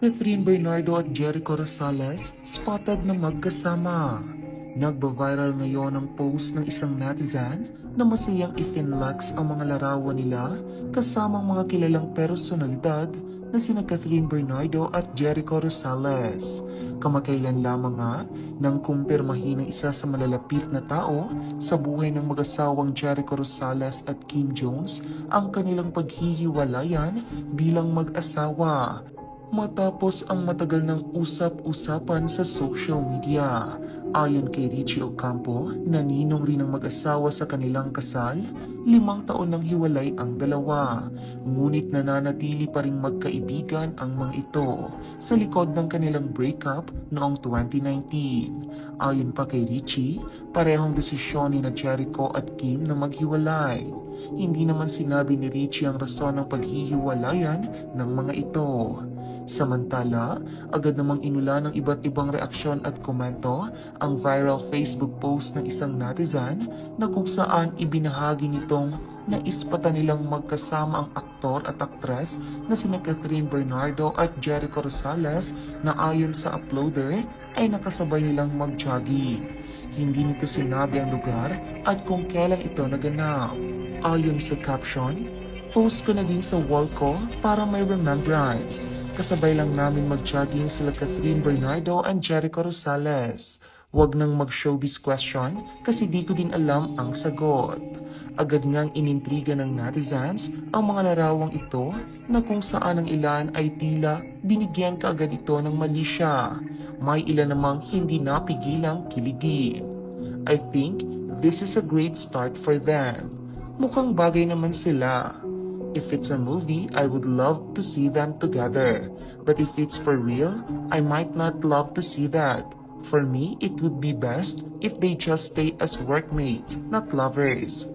Catherine Bernardo at Jericho Rosales spotted na magkasama. Nagba-viral ngayon ang post ng isang netizen na masayang ifinlex ang mga larawan nila kasamang mga kilalang personalidad na sina Catherine Bernardo at Jericho Rosales. Kamakailan lamang nga nang kumpirmahin ng isa sa malalapit na tao sa buhay ng mag-asawang Jericho Rosales at Kim Jones ang kanilang paghihiwalayan bilang mag-asawa. Matapos ang matagal ng usap-usapan sa social media. Ayon kay Richie Ocampo, naninong rin ang mag-asawa sa kanilang kasal, 5 taon nang hiwalay ang dalawa. Ngunit nananatili pa ring magkaibigan ang mga ito sa likod ng kanilang breakup noong 2019. Ayon pa kay Richie, parehong desisyon ni Jericho at Kim na maghiwalay. Hindi naman sinabi ni Richie ang rason ng paghihiwalayan ng mga ito. Samantala, agad namang inula ng iba't ibang reaksyon at komento ang viral Facebook post ng isang netizen na kung saan ibinahagi nitong naispata nilang magkasama ang aktor at aktres na sina Catherine Bernardo at Jericho Rosales na ayon sa uploader ay nakasabay nilang mag-jogging. Hindi nito sinabi ang lugar at kung kailan ito naganap. Ayon sa caption, "Post ko na din sa wall ko para may remembrance. Kasabay lang namin mag-jogging sila Catherine Bernardo and Jericho Rosales. Huwag nang mag-showbiz question kasi di ko din alam ang sagot." Agad ngang inintriga ng netizens ang mga larawang ito na kung saan ang ilan ay tila binigyan kaagad ito ng mali siya. May ilan namang hindi napigilang kiligin. "I think this is a great start for them. Mukhang bagay naman sila. If it's a movie, I would love to see them together. But if it's for real, I might not love to see that. For me, it would be best if they just stay as workmates, not lovers."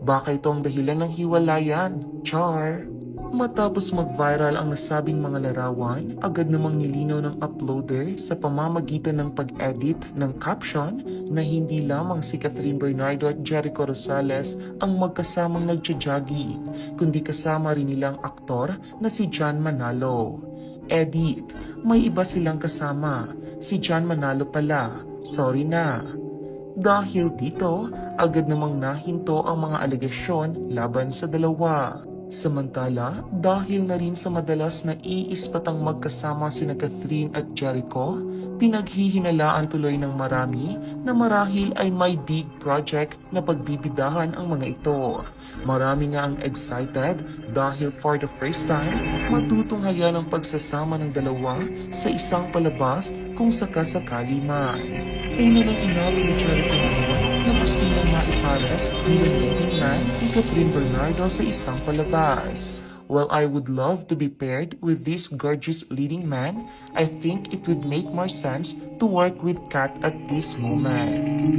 Baka ito ang dahilan ng hiwalayan. Char! Matapos mag-viral ang nasabing mga larawan, agad namang nilinaw ng uploader sa pamamagitan ng pag-edit ng caption na hindi lamang si Catherine Bernardo at Jericho Rosales ang magkasamang nagja-jogging, kundi kasama rin nilang aktor na si John Manalo. Edit, may iba silang kasama, si John Manalo pala, sorry na. Dahil dito, agad namang nahinto ang mga alegasyon laban sa dalawa. Samantala, dahil na rin sa madalas na iispatang magkasama sina Catherine at Jericho, pinaghihinalaan tuloy ng marami na marahil ay may big project na pagbibidahan ang mga ito. Marami nga ang excited dahil for the first time, matutunghayan ang pagsasama ng dalawa sa isang palabas kung sakasakali man. Una nang inamin ni Jericho noon na gusto niya maiparas bilang leading man ni Catherine Bernardo sa isang palabas. "While I would love to be paired with this gorgeous leading man, I think it would make more sense to work with Kat at this moment."